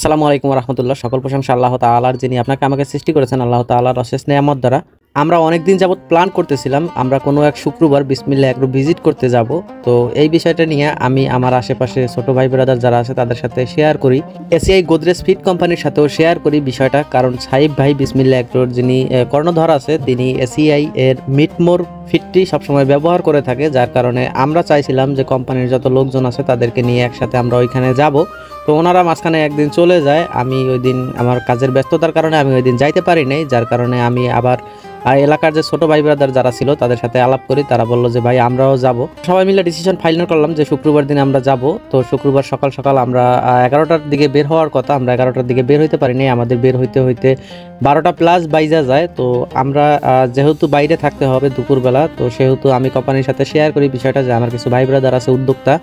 আসসালামু আলাইকুম রহমতুল্লাহ। সকল প্রশংসা আল্লাহ তাআলার, যিনি আপনাকে আমাকে সৃষ্টি করেছেন। আল্লাহ তাআলার অশেষ নেয়ামত দ্বারা আমরা অনেকদিন যাবত প্ল্যান করতেছিলাম আমরা কোনো এক শুক্রবার বিসমিল্লাহ এগ্রো ভিজিট করতে যাব। তো এই বিষয়টা নিয়ে আমি আমার আশেপাশে ছোট ভাই ব্রাদার যারা আছে তাদের সাথে শেয়ার করি, এসিআই গোদরেজ ফিড কোম্পানির সাথেও শেয়ার করি বিষয়টা। কারণ সাহিব ভাই বিসমিল্লাহ এগ্রোর যিনি কর্ণধর আছে, তিনি এসিআই এর মিটমোর ফিডটি সবসময় ব্যবহার করে থাকে, যার কারণে আমরা চাইছিলাম যে কোম্পানির যত লোকজন আছে তাদেরকে নিয়ে একসাথে আমরা ওইখানে যাব। তো ওনারা মাঝখানে একদিন চলে যায়, আমি ওই দিন আমার কাজের ব্যস্ততার কারণে আমি ওই দিন যাইতে পারি নাই, যার কারণে আমি আবার এলাকার যে ছোট ভাই ব্রাদার যারা ছিল তাদের সাথে আলাপ করি। তারা বললো যে ভাই আমরাও যাব। সবাই মিলে ডিসিশন ফাইনাল করলাম যে শুক্রবার দিন আমরা যাব। তো শুক্রবার সকাল সকাল আমরা 11টার দিকে বের হওয়ার কথা, আমরা 11টার দিকে বের হইতে পারিনি। আমাদের বের হইতে হইতে 12টা প্লাস বাইজা যায়। তো আমরা যেহেতু বাইরে থাকতে হবে দুপুরবেলা, তো সেহেতু আমি কোম্পানির সাথে শেয়ার করি বিষয়টা যে আমার কিছু ভাই ব্রাদার আছে উদ্যোক্তা,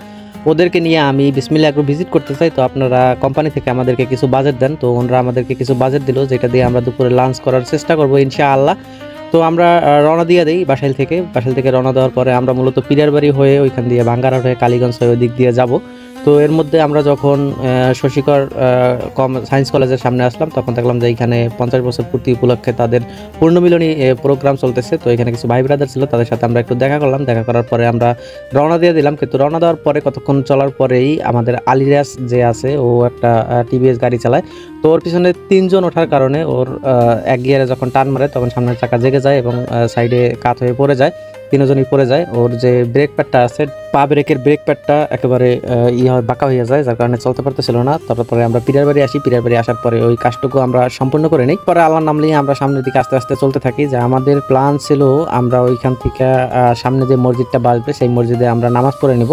ওদেরকে নিয়ে আমি বিসমিল্লাহ এগ্রো ভিজিট করতে চাই। তো আপনারা কোম্পানি থেকে আমাদেরকে কিছু বাজেট দেন। তো ওনারা আমাদেরকে কিছু বাজেট দিল, যেটা দিয়ে আমরা দুপুরে লাঞ্চ করার চেষ্টা করবো ইনশাআল্লাহ। তো আমরা রওনা দিয়ে দিই বাসাইল থেকে রওনা দেওয়ার পরে আমরা মূলত পীরের বাড়ি হয়ে ওইখান দিয়ে ভাঙ্গারহাট হয়ে কালীগঞ্জ হয়ে ওই দিক দিয়ে যাব। তো এর মধ্যে আমরা যখন শশীকর সায়েন্স কলেজের সামনে আসলাম, তখন দেখলাম যে এখানে 50 বছর পূর্তি উপলক্ষে তাদের পূর্ণমিলনী প্রোগ্রাম চলতেছে। তো এখানে কিছু ভাই ব্রাদার ছিল, তাদের সাথে আমরা একটু দেখা করলাম। দেখা করার পরে আমরা রওনা দিয়ে দিলাম। কিন্তু রওনা দেওয়ার পরে কতক্ষণ চলার পরেই আমাদের আলিরাজ যে আছে, ও একটা টিভিএস গাড়ি চালায়। তো ওর পিছনে 3 জন ওঠার কারণে ওর এক গিয়ারে যখন টান মারে তখন সামনের চাকা জেগে যায় এবং সাইডে কাত হয়ে পড়ে যায়, 3 জনই পড়ে যায়। ওর যে ব্রেক প্যাডটা আছে, পা ব্রেকের ব্রেক প্যাডটা একেবারে বাঁকা হয়ে যায়, যার কারণে চলতে পারতেছিল না। তারপরে আমরা পীরের বাড়ি আসি। পীরের বাড়ি আসার পরে ওই কাজটুকু আমরা সম্পূর্ণ করে নিই। পরে আল্লাহর নাম নিয়ে আমরা সামনের দিকে আস্তে আস্তে চলতে থাকি। যে আমাদের প্ল্যান ছিল আমরা ওইখান থেকে সামনে যে মসজিদটা বাসবে সেই মসজিদে আমরা নামাজ পড়ে নিব।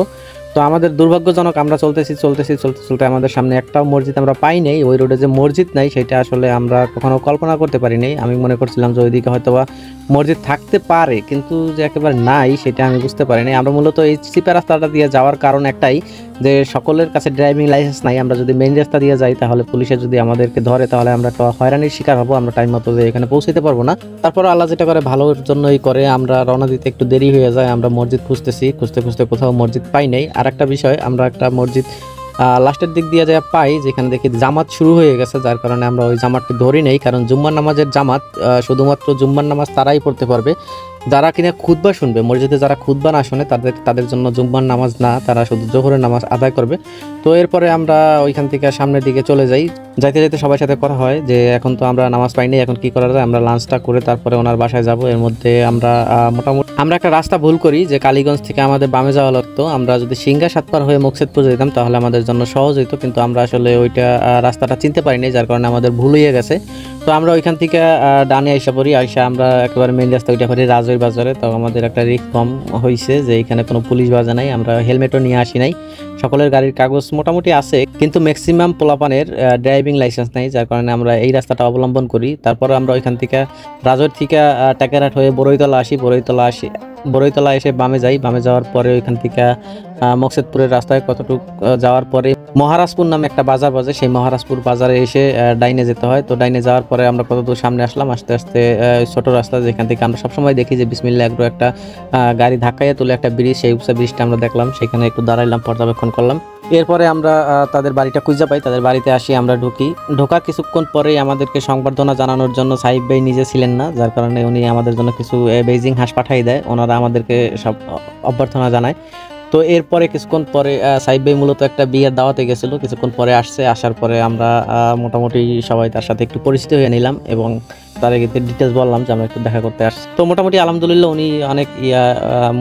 তো আমাদের দুর্ভাগ্যজনক আমরা চলতে আমাদের সামনে একটাও মসজিদ আমরা পাই নাই। ওই রোডে যে মসজিদ নাই সেটা আসলে আমরা কখনো কল্পনা করতে পারি নাই। আমি মনে করছিলাম যে ওইদিকে হয়তোবা মসজিদ থাকতে পারে, কিন্তু যে একেবারে নাই সেটা আমি বুঝতে পারি নাই। আমরা মূলত এই চিপা রাস্তাটা দিয়ে যাওয়ার কারণ একটাই, যে সকলের কাছে ড্রাইভিং লাইসেন্স নাই। আমরা যদি মেইন রাস্তা দিয়ে যাই তাহলে পুলিশে যদি আমাদেরকে ধরে তাহলে আমরা একটা হয়রানির শিকার হবো, আমরা টাইম মতো এখানে পৌঁছাতে পারবো না। তারপর আল্লাহ যেটা করে ভালোর জন্যই করে, আমরা রওনা দিতে একটু দেরি হয়ে যায়। আমরা মসজিদ খুঁজতে কোথাও মসজিদ পাই নাই। আর একটা বিষয়, আমরা একটা মসজিদ লাস্টের দিক দিয়ে যা পাই যেখানে দেখি জামাত শুরু হয়ে গেছে, যার কারণে আমরা ওই জামাতটি ধরি নেই। কারণ জুম্মার নামাজের জামাত শুধুমাত্র জুম্মার নামাজ তারাই পড়তে পারবে যারা কিনা খুতবা শুনবে। মসজিদে যারা খুতবা না শুনে তাদের জন্য জুম্মার নামাজ না, তারা শুধু জোহরের নামাজ আদায় করবে। তো এরপরে আমরা ওইখান থেকে সামনের দিকে চলে যাই। যাইতে যাইতে সবার সাথে কথা হয় যে এখন তো আমরা নামাজ পাইনি, এখন কি করা যায়, আমরা লাঞ্চটা করে তারপরে ওনার বাসায় যাব। এর মধ্যে আমরা মোটামুটি একটা রাস্তা ভুল করি, যে কালীগঞ্জ থেকে আমাদের বামে যাওয়া লাগতো। আমরা যদি সিংহা সাতপার হয়ে মুকসেদপুর যেতাম তাহলে আমাদের জন্য সহজ হইতো, কিন্তু আমরা আসলে ওইটা রাস্তাটা চিনতে পারিনি, যার কারণে আমাদের ভুল হয়ে গেছে। তো আমরা ওইখান থেকে ডানে আইসা পড়ি। আমরা একেবারে মেন রাস্তা ওইটা করি রাজৈর বাজারে। তো আমাদের একটা রিস্ক কম হয়েছে যে এখানে কোনো পুলিশ বাজা নাই, আমরা হেলমেটও নিয়ে আসি নাই। সকলের গাড়ির কাগজ মোটামুটি আছে, কিন্তু ম্যাক্সিমাম পোলাপানের ড্রাইভিং লাইসেন্স নাই, যার কারণে আমরা এই রাস্তাটা অবলম্বন করি। তারপরে আমরা ওইখান থেকে রাজৈর থেকে টাকেরহাট হয়ে বড়ইতলা এসে বামে যাই। বামে যাওয়ার পরে ওইখান থেকে মকসেদপুরের রাস্তায় কতটুকু যাওয়ার পরে মহারাজপুর নামে একটা বাজার বাজে, সেই মহারাজপুর বাজারে এসে ডাইনে যেতে হয়। তো ডাইনে যাওয়ার পরে আমরা কতদূর সামনে আসলাম, আস্তে আস্তে ছোট রাস্তা যেখান থেকে আমরা সবসময় দেখি যে বিসমিল্লাহ এগ্রো একটা গাড়ি ধাক্কাইয়া তুলে একটা ব্রিজ, সেই উঁচা ব্রিজটা আমরা দেখলাম, সেখানে একটু দাঁড়াইলাম, পর্যবেক্ষণ করলাম। এরপরে আমরা তাদের বাড়িটা খুঁজে পাই, তাদের বাড়িতে আসি, আমরা ঢোকার কিছুক্ষণ পরেই আমাদেরকে সংবর্ধনা জানানোর জন্য সাহিব ভাই নিজে ছিলেন না, যার কারণে উনি আমাদের জন্য কিছু বেজিং হাঁস পাঠাই দেয়। ওনারা আমাদেরকে সব অভ্যর্থনা জানায়। তো এরপরে কিছুক্ষণ পরে সাহিব ভাই মূলত একটা বিয়ের দাওয়াতে গেছিল, কিছুক্ষণ পরে আসার পরে আমরা মোটামুটি সবাই তার সাথে একটু পরিচিত হয়ে নিলাম এবং তার ডিটেলস বললাম যে আমরা একটু দেখা করতে আসছি। তো মোটামুটি আলহামদুলিল্লাহ উনি অনেক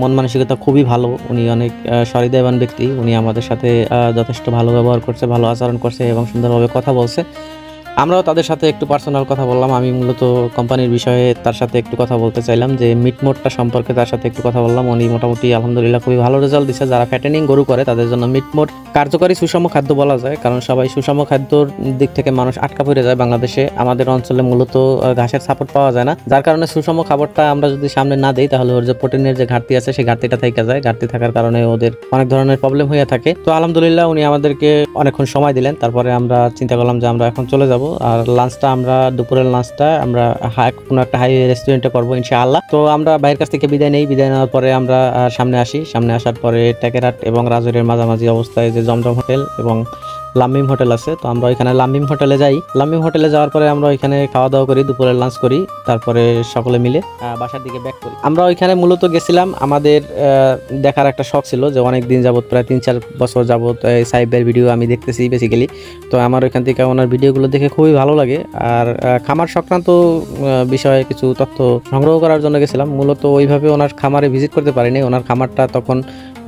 মন মানসিকতা খুবই ভালো, উনি অনেক সহৃদয়বান ব্যক্তি। উনি আমাদের সাথে যথেষ্ট ভালো ব্যবহার করছে, ভালো আচরণ করছে এবং সুন্দরভাবে কথা বলছে। আমরাও তাদের সাথে একটু পার্সোনাল কথা বললাম। আমি মূলত কোম্পানির বিষয়ে তার সাথে একটু কথা বলতে চাইলাম, যে মিটমোটটা সম্পর্কে তার সাথে একটু কথা বললাম। উনি মোটামুটি আলহামদুলিল্লাহ খুবই ভালো রেজাল্ট দিচ্ছে। যারা ফ্যাটেনিং গরু করে তাদের জন্য মিটমোট কার্যকরী সুষম খাদ্য বলা যায়, কারণ সবাই সুষম খাদ্যর দিক থেকে মানুষ আটকা পড়ে যায় বাংলাদেশে। আমাদের অঞ্চলে মূলত ঘাসের সাপোর্ট পাওয়া যায় না, যার কারণে সুষম খাবারটা আমরা যদি সামনে না দিই তাহলে ওর যে প্রোটিনের যে ঘাটতি আছে সেই ঘাটতিটা থেকে যায়। ঘাটতি থাকার কারণে ওদের অনেক ধরনের প্রবলেম হয়ে থাকে। তো আলহামদুলিল্লাহ উনি আমাদেরকে অনেকক্ষণ সময় দিলেন। তারপরে আমরা চিন্তা করলাম যে আমরা এখন চলে যাব। আর লাঞ্চটা আমরা দুপুরের লাঞ্চটা আমরা কোনো একটা হাই রেস্টুরেন্টে করবো ইনশাআল্লাহ। তো আমরা ভাইয়ের কাছ থেকে বিদায় নেই, বিদায় নেওয়ার পরে আমরা সামনে আসি। সামনে আসার পরে টেকেরহাট এবং রাজুরের মাঝামাঝি অবস্থায় যে জমজম হোটেল এবং লাম্মিম হোটেল আছে, তো আমরা ওইখানে লাম্মিম হোটেলে যাই। লাম্মিম হোটেলে যাওয়ার পরে আমরা ওইখানে খাওয়া দাওয়া করি, দুপুরের লাঞ্চ করি, তারপরে সকলে মিলে বাসার দিকে ব্যাক করি। আমরা ওইখানে মূলত গেছিলাম আমাদের দেখার একটা শখ ছিল যে অনেক দিন যাবত, প্রায় 3-4 বছর যাবত সাইব ভাইয়ের ভিডিও আমি দেখতেছি বেসিক্যালি। তো আমার ওইখান থেকে ওনার ভিডিওগুলো দেখে খুবই ভালো লাগে। আর খামার সংক্রান্ত বিষয়ে কিছু তথ্য সংগ্রহ করার জন্য গেছিলাম। মূলত ওইভাবে ওনার খামারে ভিজিট করতে পারিনি। ওনার খামারটা তখন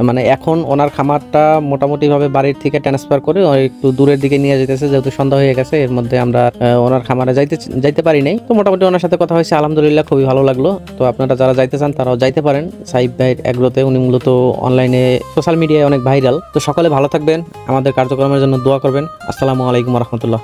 মানে এখন ওনার খামারটা মোটামুটিভাবে বাড়ির থেকে ট্রান্সফার করে একটু দূরের দিকে নিয়ে যেতেছে, যেহেতু সন্ধ্যা হয়ে গেছে। এর মধ্যে আমরা ওনার খামারে যাইতে পারি নাই। তো মোটামুটি ওনার সাথে কথা হয়েছে, আলহামদুলিল্লাহ খুবই ভালো লাগলো। তো আপনারা যারা যাইতে চান তারাও যাইতে পারেন সাইব ভাইয়ের এগ্রোতে। উনি মূলত অনলাইনে সোশ্যাল মিডিয়ায় অনেক ভাইরাল। তো সকলে ভালো থাকবেন, আমাদের কার্যক্রমের জন্য দোয়া করবেন। আসসালামু আলাইকুম রহমতুল্লাহ।